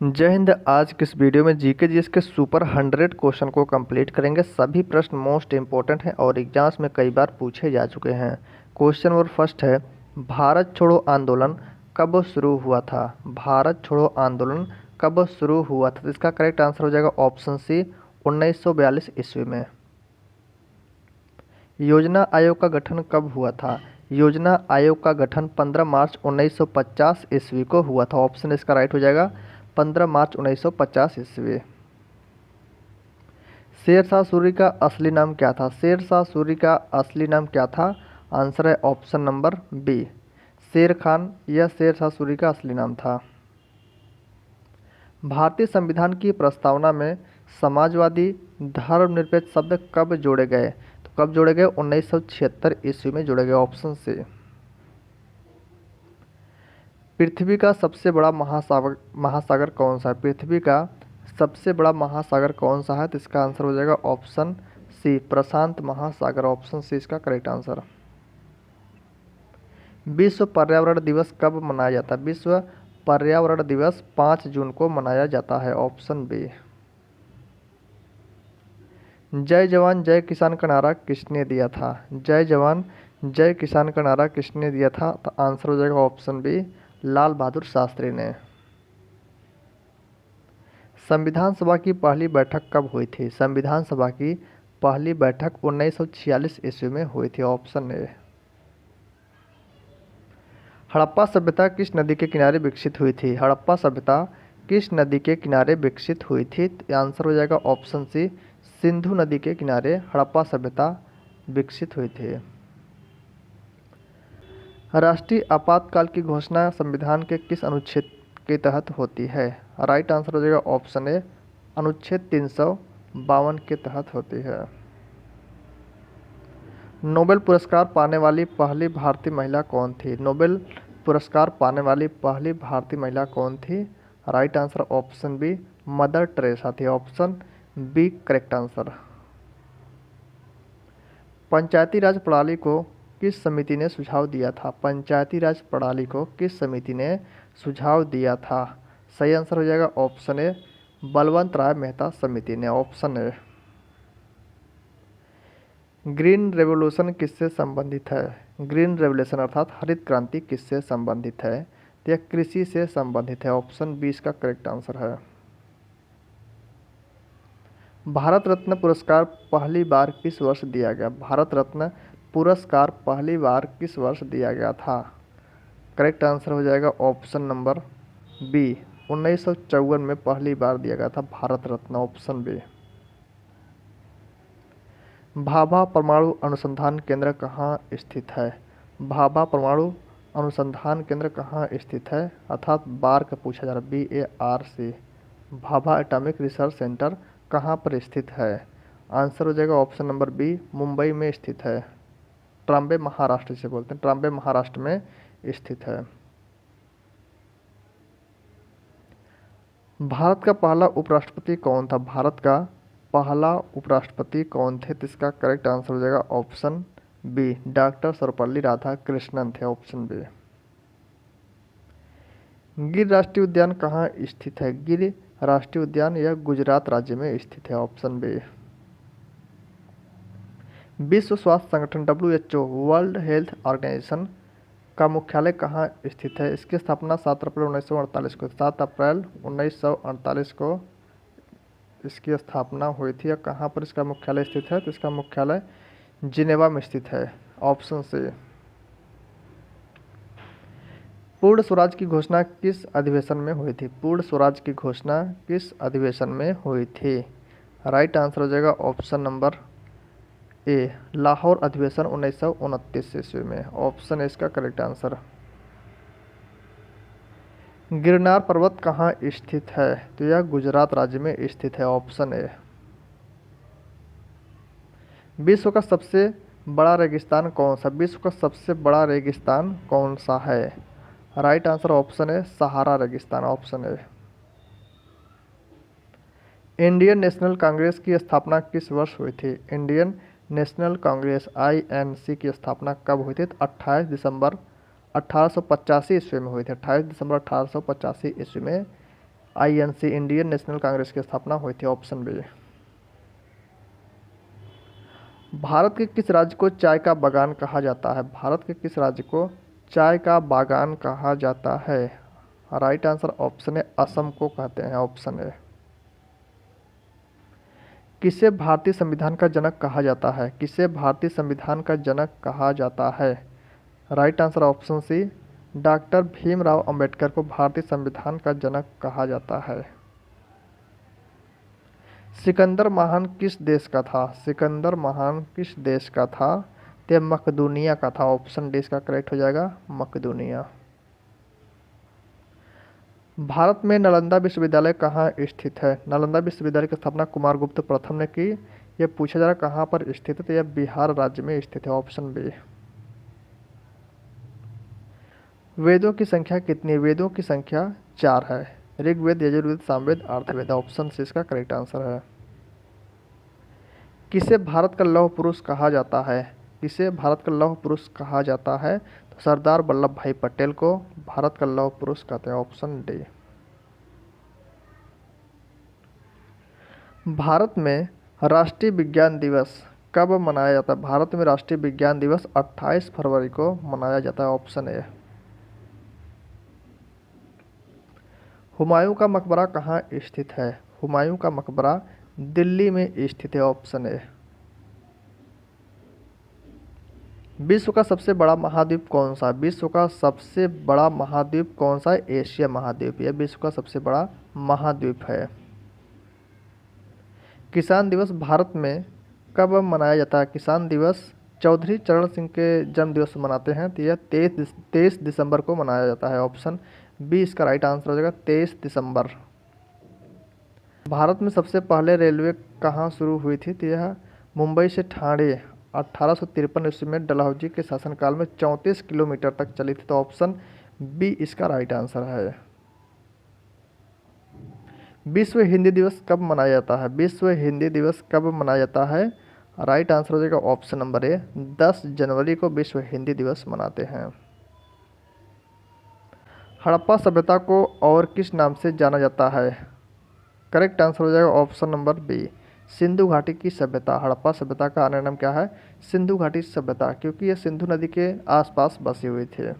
जय हिंद। आज के इस वीडियो में जीके जीएस के सुपर 100 क्वेश्चन को कंप्लीट करेंगे। सभी प्रश्न मोस्ट इंपॉर्टेंट हैं और एग्जाम्स में कई बार पूछे जा चुके हैं। क्वेश्चन नंबर फर्स्ट है, भारत छोड़ो आंदोलन कब शुरू हुआ था? भारत छोड़ो आंदोलन कब शुरू हुआ था? तो इसका करेक्ट आंसर हो जाएगा ऑप्शन सी, 1942 ईस्वी में। योजना आयोग का गठन कब हुआ था? योजना आयोग का गठन 15 मार्च 1950 ईस्वी को हुआ था। ऑप्शन इसका राइट हो जाएगा 15 मार्च 1950 ईस्वी। शेरशाह सूरी का असली नाम क्या था? शेरशाह सूरी का असली नाम क्या था? आंसर है ऑप्शन नंबर बी, शेर खान। यह शेरशाह सूरी का असली नाम था। भारतीय संविधान की प्रस्तावना में समाजवादी धर्मनिरपेक्ष शब्द कब जोड़े गए? तो कब जोड़े गए? 1976 ईस्वी में जोड़े गए। Option C. पृथ्वी का सबसे बड़ा महासागर कौन सा है? पृथ्वी का सबसे बड़ा महासागर कौन सा है? तो इसका आंसर हो जाएगा ऑप्शन सी, प्रशांत महासागर। ऑप्शन सी इसका करेक्ट आंसर। विश्व पर्यावरण दिवस कब मनाया जाता है? विश्व पर्यावरण दिवस 5 जून को मनाया जाता है। Option B. जय जवान जय किसान का नारा किसने दिया था? जय जवान जय किसान का नारा किसने दिया था? तो आंसर हो जाएगा ऑप्शन बी, लाल बहादुर शास्त्री ने। संविधान सभा की पहली बैठक कब हुई थी? संविधान सभा की पहली बैठक 1946 ईस्वी में हुई थी। Option A. हड़प्पा सभ्यता किस नदी के किनारे विकसित हुई थी? हड़प्पा सभ्यता किस नदी के किनारे विकसित हुई थी? तो आंसर हो जाएगा ऑप्शन सी, सिंधु नदी के किनारे हड़प्पा सभ्यता विकसित हुई थी। राष्ट्रीय आपातकाल की घोषणा संविधान के किस अनुच्छेद के तहत होती है? राइट आंसर हो जाएगा ऑप्शन ए, अनुच्छेद 352 के तहत होती है। नोबेल पुरस्कार पाने वाली पहली भारतीय महिला कौन थी? नोबेल पुरस्कार पाने वाली पहली भारतीय महिला कौन थी? Right answer option B, Mother Teresa थी। Option B correct answer. Panchayati Raj प्रणाली को किस समिति ने सुझाव दिया था? पंचायती राज प्रणाली को किस समिति ने सुझाव दिया था? सही आंसर हो जाएगा ऑप्शन ए, बलवंत राय मेहता समिति ने। Option A. ग्रीन रेवोल्यूशन किससे संबंधित है? ग्रीन रेवोल्यूशन अर्थात हरित क्रांति किससे संबंधित है? तो यह कृषि से संबंधित है। ऑप्शन बी इसका करेक्ट आंसर है। भारत रत्न पुरस्कार पहली बार किस वर्ष दिया गया? भारत रत्न पुरस्कार पहली बार किस वर्ष दिया गया था? करेक्ट आंसर हो जाएगा ऑप्शन नंबर बी, 1954 में पहली बार दिया गया था भारत रत्न। Option B. भाभा परमाणु अनुसंधान केंद्र कहाँ स्थित है? भाभा परमाणु अनुसंधान केंद्र कहाँ स्थित है? अर्थात बार का पूछा जा रहा है, BARC। Bhabha atomic research centre कहाँ पर स्थित है? आंसर हो जाएगा ऑप्शन नंबर बी, मुंबई में स्थित है। ट्राम्बे महाराष्ट्र से बोलते हैं, ट्राम्बे महाराष्ट्र में स्थित है। भारत का पहला उपराष्ट्रपति कौन था? भारत का पहला उपराष्ट्रपति कौन थे? तो इसका करेक्ट आंसर हो जाएगा option B, doctor Sarvepalli Radhakrishnan थे। Option B. गिर राष्ट्रीय उद्यान कहाँ स्थित है? गिर राष्ट्रीय उद्यान यह गुजरात राज्य में स्थित है। Option B. विश्व स्वास्थ्य संगठन WHO वर्ल्ड हेल्थ ऑर्गेनाइजेशन का मुख्यालय कहाँ स्थित है? इसकी स्थापना 7 अप्रैल 1948 को 7 अप्रैल 1948 को इसकी स्थापना हुई थी। या कहाँ पर इसका मुख्यालय स्थित है? तो इसका मुख्यालय जिनेवा में स्थित है। Option C. पूर्ण स्वराज की घोषणा किस अधिवेशन में हुई थी? पूर्ण स्वराज की घोषणा किस अधिवेशन में हुई थी? राइट आंसर हो जाएगा ऑप्शन नंबर ए, लाहौर अधिवेशन 1929 ईस्वी में। ऑप्शन ए इसका करेक्ट आंसर। गिरनार पर्वत कहाँ स्थित है? तो यह गुजरात राज्य में स्थित है। Option A. विश्व का सबसे बड़ा रेगिस्तान कौन सा? विश्व का सबसे बड़ा रेगिस्तान कौन सा है? राइट आंसर ऑप्शन ए, सहारा रेगिस्तान। Option A. Indian national Congress की स्थापना किस वर्ष हुई थी? इंडियन नेशनल कांग्रेस INC की स्थापना कब हुई थी? 28 दिसंबर 1885 ईस्वी में हुई थी। 28 दिसंबर 1885 ईस्वी में INC इंडियन नेशनल कांग्रेस की स्थापना हुई थी, ऑप्शन बी। भारत के किस राज्य को चाय का बागान कहा जाता है? भारत के किस राज्य को चाय का बागान कहा जाता है? राइट आंसर ऑप्शन है असम को कहते हैं, ऑप्शन है। किसे भारतीय संविधान का जनक कहा जाता है? किसे भारतीय संविधान का जनक कहा जाता है? Right answer option C, doctor Bhimrao Ambedkar को भारतीय संविधान का जनक कहा जाता है। सिकंदर महान किस देश का था? सिकंदर महान किस देश का था? तो मकदूनिया का था, ऑप्शन डी इसका करेक्ट हो जाएगा, मकदूनिया। भारत में नालंदा विश्वविद्यालय कहाँ स्थित है? नालंदा विश्वविद्यालय की स्थापना कुमारगुप्त प्रथम ने की। यह पूछा जा रहा कहाँ पर स्थित है, तो यह बिहार राज्य में स्थित है, ऑप्शन बी। वेदों की संख्या कितनी है? वेदों की संख्या 4 है। ऋग्वेद, यजुर्वेद, सामवेद, अथर्ववेद, ऑप्शन सी इसका करेक्ट आंसर है। किसे भारत का लौह पुरुष कहा जाता है? किसे भारत का लौह पुरुष कहा जाता है? तो सरदार वल्लभ भाई पटेल को भारत का लौह पुरुष कहते हैं, ऑप्शन डी। भारत में राष्ट्रीय विज्ञान दिवस कब मनाया जाता है? भारत में राष्ट्रीय विज्ञान दिवस 28 फरवरी को मनाया जाता है, ऑप्शन ए। हुमायूं का मकबरा कहाँ स्थित है? हुमायूं का मकबरा दिल्ली में स्थित है, ऑप्शन ए। विश्व का सबसे बड़ा महाद्वीप कौन सा है? विश्व का सबसे बड़ा महाद्वीप कौन सा है? एशिया महाद्वीप, यह विश्व का सबसे बड़ा महाद्वीप है। किसान दिवस भारत में कब मनाया जाता है? किसान दिवस चौधरी चरण सिंह के जन्म दिवस मनाते हैं, तो यह 23 दिसंबर को मनाया जाता है, ऑप्शन बी इसका राइट आंसर हो जाएगा, 23 दिसंबर। भारत में सबसे पहले रेलवे कहाँ शुरू हुई थी? तो यह मुंबई से ठाणे 1853 ईस्वी में डलहौजी के शासनकाल में 34 किलोमीटर तक चली थी, तो ऑप्शन बी इसका राइट आंसर है। विश्व हिंदी दिवस कब मनाया जाता है? विश्व हिंदी दिवस कब मनाया जाता है? राइट आंसर हो जाएगा ऑप्शन नंबर ए, 10 जनवरी को विश्व हिंदी दिवस मनाते हैं। हड़प्पा सभ्यता को और किस नाम से जाना जाता है? करेक्ट आंसर हो जाएगा ऑप्शन नंबर बी, सिंधु घाटी की सभ्यता। हड़प्पा सभ्यता का अन्य नाम क्या है? सिंधु घाटी सभ्यता, क्योंकि यह सिंधु नदी के आसपास बसी हुई थी।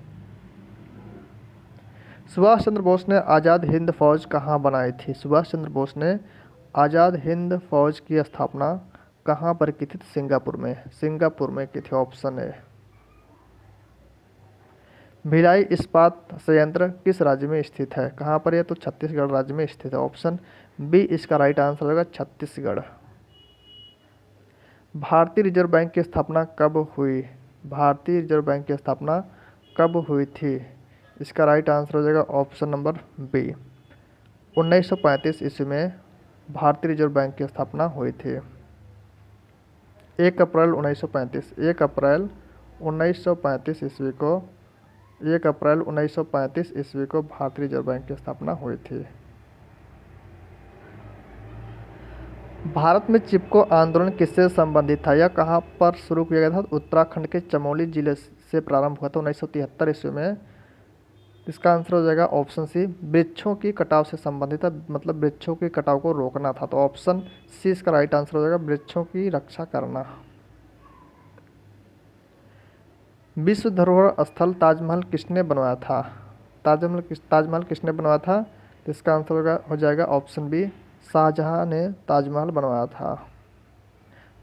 सुभाष चंद्र बोस ने आज़ाद हिंद फौज कहाँ बनाई थी? सुभाष चंद्र बोस ने आज़ाद हिंद फौज की स्थापना कहाँ पर की थी? सिंगापुर में, सिंगापुर में की थी, ऑप्शन ए। भिलाई इस्पात संयंत्र किस राज्य में स्थित है? कहाँ पर है? तो छत्तीसगढ़ राज्य में स्थित है, ऑप्शन बी इसका राइट आंसर होगा, छत्तीसगढ़। भारतीय रिजर्व बैंक की स्थापना कब हुई? भारतीय रिजर्व बैंक की स्थापना कब हुई थी? इसका राइट आंसर हो जाएगा ऑप्शन नंबर बी, 1935 ईस्वी में भारतीय रिजर्व बैंक की स्थापना हुई थी। 1 अप्रैल 1935, 1 अप्रैल 1935 ईस्वी को 1 अप्रैल 1935 ईस्वी को भारतीय रिजर्व बैंक की स्थापना हुई थी। भारत में चिपको आंदोलन किससे संबंधित था? यह कहाँ पर शुरू किया गया था? उत्तराखंड के चमोली जिले से प्रारंभ हुआ था 1973 ईस्वी में। इसका आंसर हो जाएगा ऑप्शन सी, वृक्षों की कटाव से संबंधित है, मतलब वृक्षों के कटाव को रोकना था, तो ऑप्शन सी इसका राइट आंसर हो जाएगा, वृक्षों की रक्षा करना। विश्व धरोहर स्थल ताजमहल किसने बनवाया था? ताजमहल किसने बनवाया था? तो इसका आंसर हो जाएगा ऑप्शन बी, शाहजहां ने ताजमहल बनवाया था।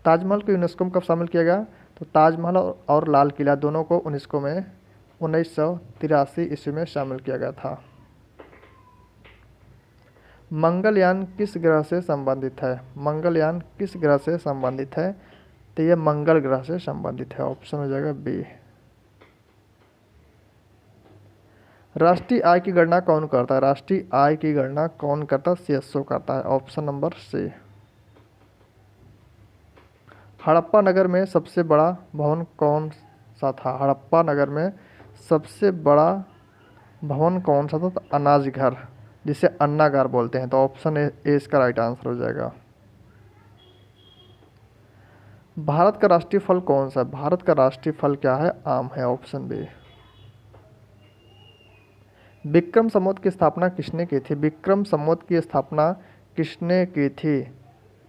ताजमहल को यूनेस्को में कब शामिल किया गया? तो ताजमहल और लाल किला दोनों को यूनेस्को में 1983 ईस्वी में शामिल किया गया था। मंगलयान किस ग्रह से संबंधित है? मंगलयान किस ग्रह से संबंधित है? तो यह मंगल ग्रह से संबंधित है, ऑप्शन हो जाएगा बी। राष्ट्रीय आय की गणना कौन करता है? राष्ट्रीय आय की गणना कौन करता है? सीएसओ करता है, ऑप्शन नंबर सी। हड़प्पा नगर में सबसे बड़ा भवन कौन सा था? हड़प्पा नगर में सबसे बड़ा भवन कौन सा था? तो अनाज घर, जिसे अन्नागार बोलते हैं, तो ऑप्शन ए इसका राइट आंसर हो जाएगा। भारत का राष्ट्रीय फल कौन सा है? भारत का राष्ट्रीय फल क्या है? आम है, ऑप्शन बी। विक्रम संवत की स्थापना किसने की थी? विक्रम संवत की स्थापना किसने की थी?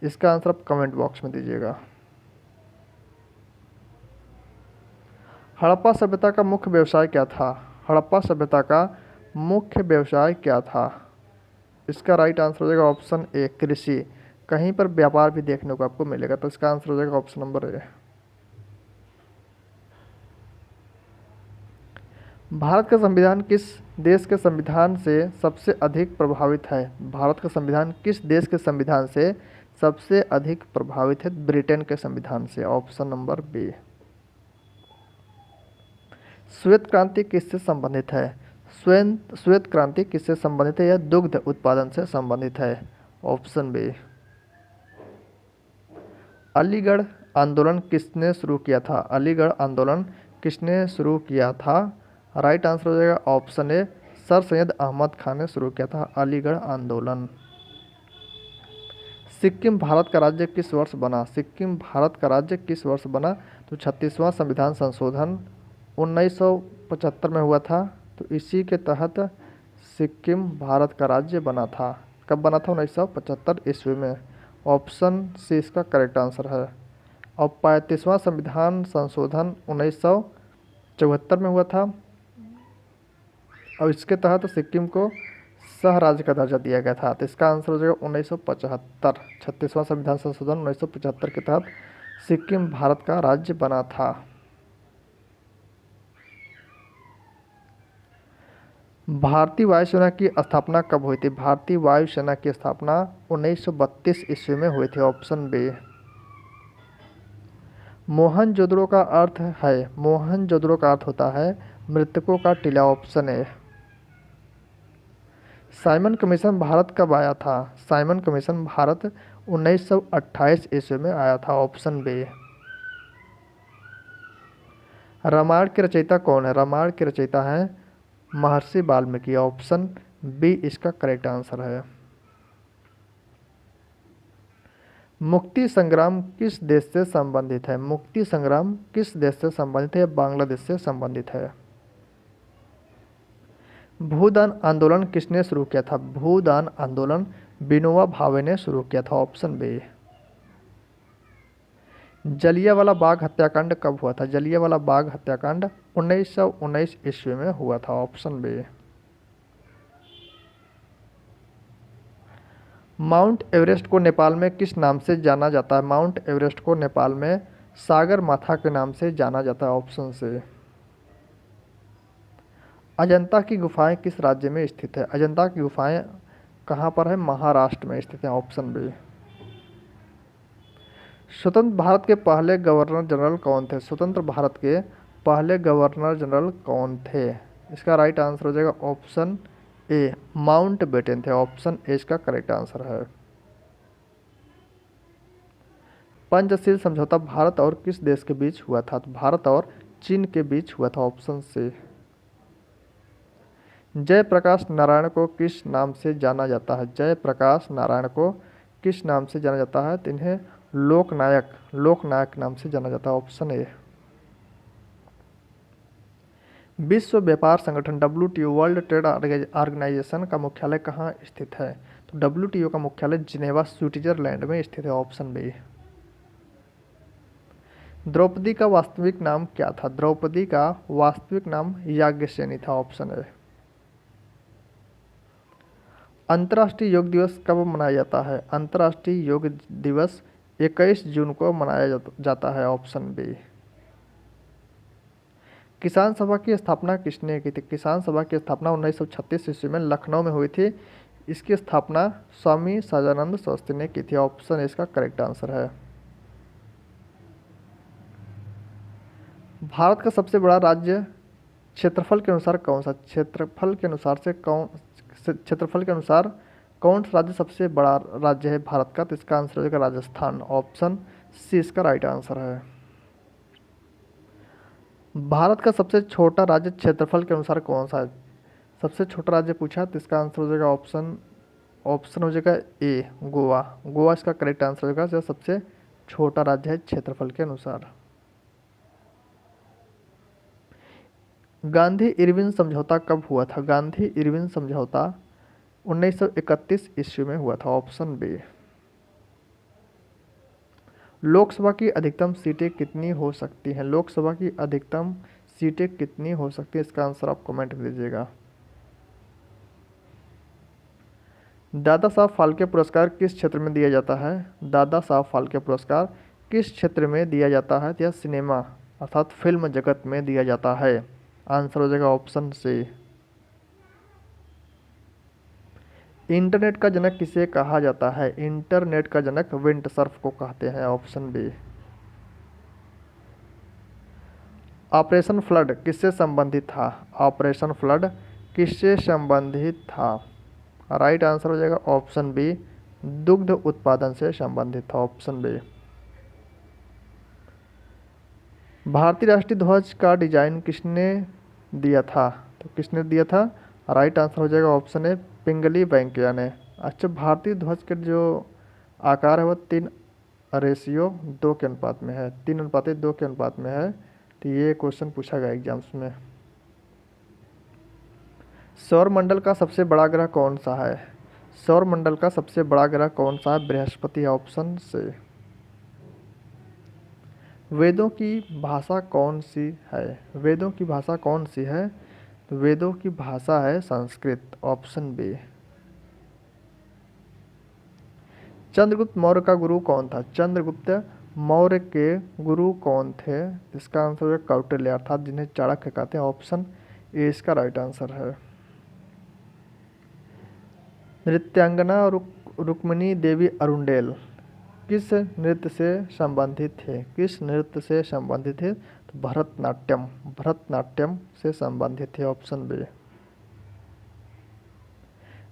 इसका आंसर आप कमेंट बॉक्स में दीजिएगा। हड़प्पा सभ्यता का मुख्य व्यवसाय क्या था? हड़प्पा सभ्यता का मुख्य व्यवसाय क्या था? इसका राइट आंसर हो जाएगा ऑप्शन ए, कृषि। कहीं पर व्यापार भी देखने को आपको मिलेगा, तो इसका आंसर हो जाएगा ऑप्शन नंबर ए। भारत का संविधान किस देश के संविधान से सबसे अधिक प्रभावित है? भारत का संविधान किस देश के संविधान से सबसे अधिक प्रभावित है? ब्रिटेन के संविधान से, ऑप्शन नंबर बी। श्वेत क्रांति किससे संबंधित है? श्वेत क्रांति किससे संबंधित है? यह दुग्ध उत्पादन से संबंधित है, ऑप्शन बी। अलीगढ़ आंदोलन किसने शुरू किया था? अलीगढ़ आंदोलन किसने शुरू किया था? राइट आंसर हो जाएगा option A, sir Syed Ahmed Khan ने शुरू किया था अलीगढ़ आंदोलन। सिक्किम भारत का राज्य किस वर्ष बना? सिक्किम भारत का राज्य किस वर्ष बना? तो 36वां संविधान संशोधन 1975 में हुआ था, तो इसी के तहत सिक्किम भारत का राज्य बना था। कब बना था? 1975 ईस्वी में, ऑप्शन सी इसका करेक्ट आंसर है। और 35वां संविधान संशोधन 1974 में हुआ था, और इसके तहत सिक्किम को सह राज्य का दर्जा दिया गया था, तो इसका आंसर हो जाएगा 1975। 36वां संविधान संशोधन 1975 के तहत सिक्किम भारत का राज्य बना था। भारतीय वायुसेना की स्थापना कब हुई थी? भारतीय वायुसेना की स्थापना 1932 ईस्वी में हुई थी, ऑप्शन बी। मोहनजोदड़ो का अर्थ है, मोहनजोदड़ो का अर्थ होता है मृतकों का टीला, option A. Simon commission Bharat कब आया था? साइमन कमीशन भारत 1928 ईस्वी में आया था, ऑप्शन बी। रामायण के रचयिता कौन है? रामायण के रचयिता हैं महर्षि वाल्मीकि, ऑप्शन बी इसका करेक्ट आंसर है। मुक्ति संग्राम किस देश से संबंधित है? मुक्ति संग्राम किस देश से संबंधित है? बांग्लादेश से संबंधित है। भूदान आंदोलन किसने शुरू किया था? भूदान आंदोलन विनोबा भावे ने शुरू किया था, ऑप्शन बी। जलियांवाला बाग हत्याकांड कब हुआ था? जलियांवाला बाग हत्याकांड 1919 ईस्वी में हुआ था, ऑप्शन बी। माउंट एवरेस्ट को नेपाल में किस नाम से जाना जाता है? माउंट एवरेस्ट को नेपाल में सागर माथा के नाम से जाना जाता है, ऑप्शन से। अजंता की गुफाएं किस राज्य में स्थित है? अजंता की गुफाएं कहाँ पर है? महाराष्ट्र में स्थित है, ऑप्शन बी। स्वतंत्र भारत के पहले गवर्नर जनरल कौन थे? स्वतंत्र भारत के पहले गवर्नर जनरल कौन थे? इसका राइट आंसर हो जाएगा ऑप्शन ए, माउंट बेटन थे, ऑप्शन ए इसका करेक्ट आंसर है। पंचशील समझौता भारत और किस देश के बीच हुआ था? तो भारत और चीन के बीच हुआ था, ऑप्शन सी। जयप्रकाश नारायण को किस नाम से जाना जाता है? जयप्रकाश नारायण को किस नाम से जाना जाता है? तो इन्हें लोकनायक नाम से जाना जाता है, ऑप्शन ए। विश्व व्यापार संगठन WTO वर्ल्ड ट्रेड ऑर्गेनाइजेशन का मुख्यालय कहाँ स्थित है? तो WTO का मुख्यालय जिनेवा स्विट्जरलैंड में स्थित है, ऑप्शन बी। द्रौपदी का वास्तविक नाम क्या था? द्रौपदी का वास्तविक नाम याज्ञसेनी था, ऑप्शन ए। अंतर्राष्ट्रीय योग दिवस कब मनाया जाता है? अंतर्राष्ट्रीय योग दिवस 21 जून को मनाया जाता है, ऑप्शन बी। किसान सभा की स्थापना किसने की थी? किसान सभा की स्थापना 1936 ईस्वी में लखनऊ में हुई थी। इसकी स्थापना स्वामी सदानंद सरस्वती ने की थी, ऑप्शन इसका करेक्ट आंसर है। भारत का सबसे बड़ा राज्य क्षेत्रफल के अनुसार कौन सा? क्षेत्रफल के अनुसार कौन सा राज्य सबसे बड़ा राज्य है भारत का? तो इसका आंसर होगा राजस्थान, ऑप्शन सी इसका राइट आंसर है। भारत का सबसे छोटा राज्य क्षेत्रफल के अनुसार कौन सा है? सबसे छोटा राज्य पूछा, तो इसका आंसर हो जाएगा ऑप्शन हो जाएगा ए, गोवा। गोवा इसका करेक्ट आंसर होगा, जो सबसे छोटा राज्य है क्षेत्रफल के अनुसार। गांधी इरविन समझौता कब हुआ था? गांधी इरविन समझौता 1931 ईस्वी में हुआ था। Option B. लोकसभा की अधिकतम सीटें कितनी हो सकती हैं? लोकसभा की अधिकतम सीटें कितनी हो सकती है? इसका आंसर आप कमेंट में दीजिएगा। दादा साहब फाल्के पुरस्कार किस क्षेत्र में दिया जाता है? दादा साहब फाल्के पुरस्कार किस क्षेत्र में दिया जाता है? यह सिनेमा अर्थात फिल्म जगत में दिया जाता है। आंसर हो जाएगा ऑप्शन सी। इंटरनेट का जनक किसे कहा जाता है? इंटरनेट का जनक विंडसर्फ को कहते हैं। Option B. ऑपरेशन फ्लड किससे संबंधित था? ऑपरेशन फ्लड किससे संबंधित था? राइट आंसर हो जाएगा ऑप्शन बी, दुग्ध उत्पादन से संबंधित था। Option B. भारतीय राष्ट्रीय ध्वज का डिजाइन किसने दिया था? तो किसने दिया था? राइट आंसर हो जाएगा ऑप्शन ए, पिंगली वेंकैया ने। अच्छा, भारतीय ध्वज के जो आकार है वह 3:2 के अनुपात में है, 3:2 के अनुपात में है। तो ये क्वेश्चन पूछा गया एग्जाम्स में। सौर मंडल का सबसे बड़ा ग्रह कौन सा है? सौर मंडल का सबसे बड़ा ग्रह कौन सा है? बृहस्पति। ऑप्शन से। वेदों की भाषा कौन सी है? वेदों की भाषा कौन सी है? तो वेदों की भाषा है संस्कृत। Option B. चंद्रगुप्त मौर्य का गुरु कौन था? चंद्रगुप्त मौर्य के गुरु कौन थे? इसका आंसर है कौटिल्य अर्थात जिन्हें चाणक्य कहते हैं। ऑप्शन ए इसका राइट आंसर है। नृत्यांगना रुक्मिणी देवी अरुंडेल किस नृत्य से संबंधित थे? किस नृत्य से संबंधित थे? तो भरतनाट्यम, भरतनाट्यम से संबंधित थे। Option B.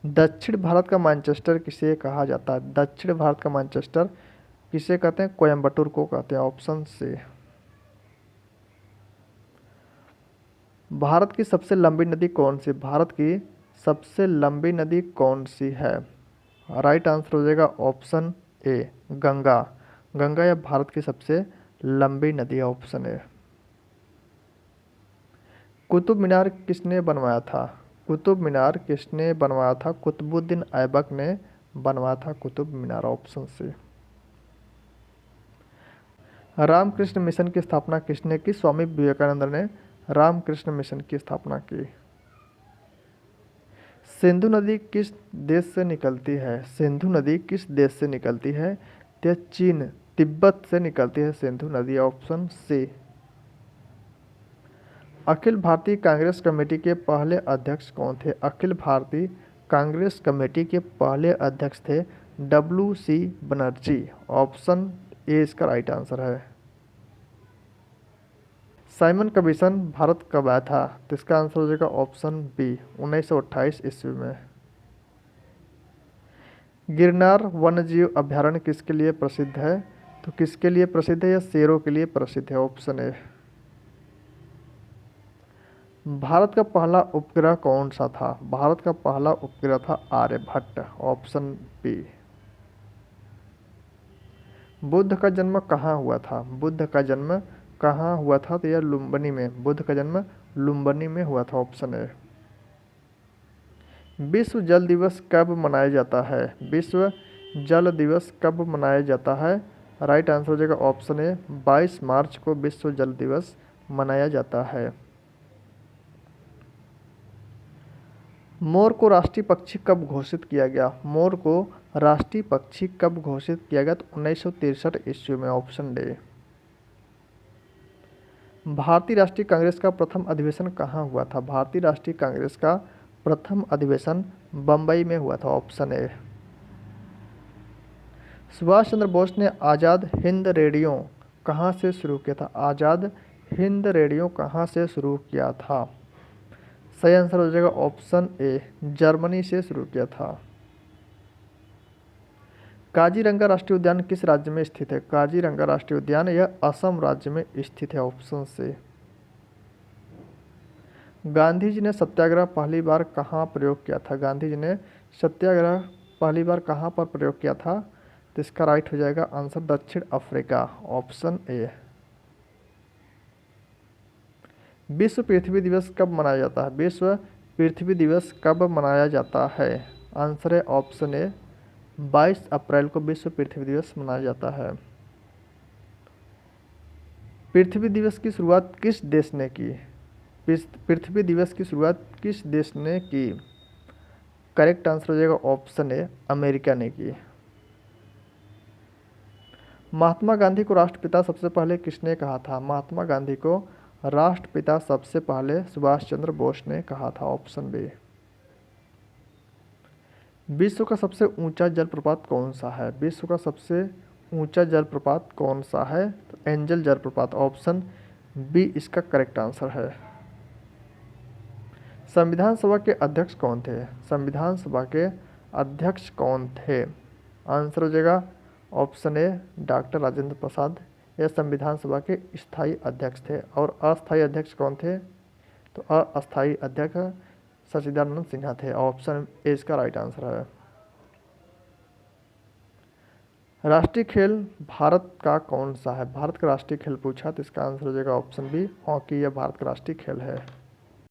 दक्षिण भारत का मैनचेस्टर किसे कहा जाता है? दक्षिण भारत का मैनचेस्टर किसे कहते हैं? कोयम्बटूर को कहते हैं। Option C. भारत की सबसे लंबी नदी कौन सी? भारत की सबसे लंबी नदी कौन सी है? राइट आंसर हो जाएगा ऑप्शन ए, गंगा। गंगा यह भारत की सबसे लंबी नदी है। Option A. कुतुब मीनार किसने बनवाया था? कुतुब मीनार किसने बनवाया था? कुतुबुद्दीन ऐबक ने बनवाया था Qutub Minar. Option C. Ramakrishna mission की स्थापना किसने की? स्वामी विवेकानंद ने रामकृष्ण मिशन की स्थापना की। सिंधु नदी किस देश से निकलती है? सिंधु नदी किस देश से निकलती है? तो चीन, तिब्बत से निकलती है सिंधु नदी। Option C. Akhil Bharatiya Congress committee के पहले अध्यक्ष कौन थे? अखिल भारतीय कांग्रेस कमेटी के पहले अध्यक्ष थे WC बनर्जी। ऑप्शन ए इसका राइट आंसर है। साइमन कमीशन भारत कब आया था? तो इसका आंसर हो जाएगा ऑप्शन बी, 1928 ईस्वी में। गिरनार वन्यजीव अभ्यारण्य किसके लिए प्रसिद्ध है? तो किसके लिए प्रसिद्ध है? या शेरों के लिए प्रसिद्ध है। Option A. भारत का पहला उपग्रह कौन सा था? भारत का पहला उपग्रह था आर्यभट्ट। Option B. बुद्ध का जन्म कहाँ हुआ था? बुद्ध का जन्म कहाँ हुआ था? तो यह लुम्बिनी में, बुद्ध का जन्म लुम्बिनी में हुआ था। ऑप्शन है। विश्व जल दिवस कब मनाया जाता है? विश्व जल दिवस कब मनाया जाता है? राइट आंसर हो जाएगा ऑप्शन ए, 22 मार्च को विश्व जल दिवस मनाया जाता है। मोर को राष्ट्रीय पक्षी कब घोषित किया गया? मोर को राष्ट्रीय पक्षी कब घोषित किया गया? तो 1963 ईस्वी में। Option D. भारतीय राष्ट्रीय कांग्रेस का प्रथम अधिवेशन कहाँ हुआ था? भारतीय राष्ट्रीय कांग्रेस का प्रथम अधिवेशन बम्बई में हुआ था। Option A. सुभाष चंद्र बोस ने आज़ाद हिंद रेडियो कहाँ से शुरू किया था? आज़ाद हिंद रेडियो कहाँ से शुरू किया था? सही आंसर हो जाएगा ऑप्शन ए, जर्मनी से शुरू किया था। काजीरंगा राष्ट्रीय उद्यान किस राज्य में स्थित है? काजीरंगा राष्ट्रीय उद्यान यह असम राज्य में स्थित है। ऑप्शन से। गांधी जी ने सत्याग्रह पहली बार कहाँ प्रयोग किया था? गांधी जी ने सत्याग्रह पहली बार कहाँ पर प्रयोग किया था? तो इसका राइट हो जाएगा आंसर दक्षिण अफ्रीका। Option A. विश्व पृथ्वी दिवस कब मनाया जाता है? विश्व पृथ्वी दिवस कब मनाया जाता है? आंसर है ऑप्शन ए 22 अप्रैल को विश्व पृथ्वी दिवस मनाया जाता है। पृथ्वी दिवस की शुरुआत किस देश ने की? पृथ्वी दिवस की शुरुआत किस देश ने की? करेक्ट आंसर हो जाएगा ऑप्शन ए अमेरिका ने की। महात्मा गांधी को राष्ट्रपिता सबसे पहले किसने कहा था? महात्मा गांधी को राष्ट्रपिता सबसे पहले सुभाष चंद्र बोस ने कहा था। Option B. विश्व का सबसे ऊंचा जलप्रपात कौन सा है? विश्व का सबसे ऊंचा जलप्रपात कौन सा है? तो एंजल जलप्रपात, ऑप्शन बी इसका करेक्ट आंसर है। संविधान सभा के अध्यक्ष कौन थे? संविधान सभा के अध्यक्ष कौन थे? आंसर हो जाएगा ऑप्शन ए डॉक्टर राजेंद्र प्रसाद। यह संविधान सभा के स्थायी अध्यक्ष थे। और अस्थायी अध्यक्ष कौन थे? तो अस्थायी अध्यक्ष सच्चिदानंद सिन्हा थे। ऑप्शन ए इसका राइट आंसर है। राष्ट्रीय खेल भारत का कौन सा है? भारत का राष्ट्रीय खेल पूछा तो इसका आंसर हो जाएगा ऑप्शन बी हॉकी। यह भारत का राष्ट्रीय खेल है।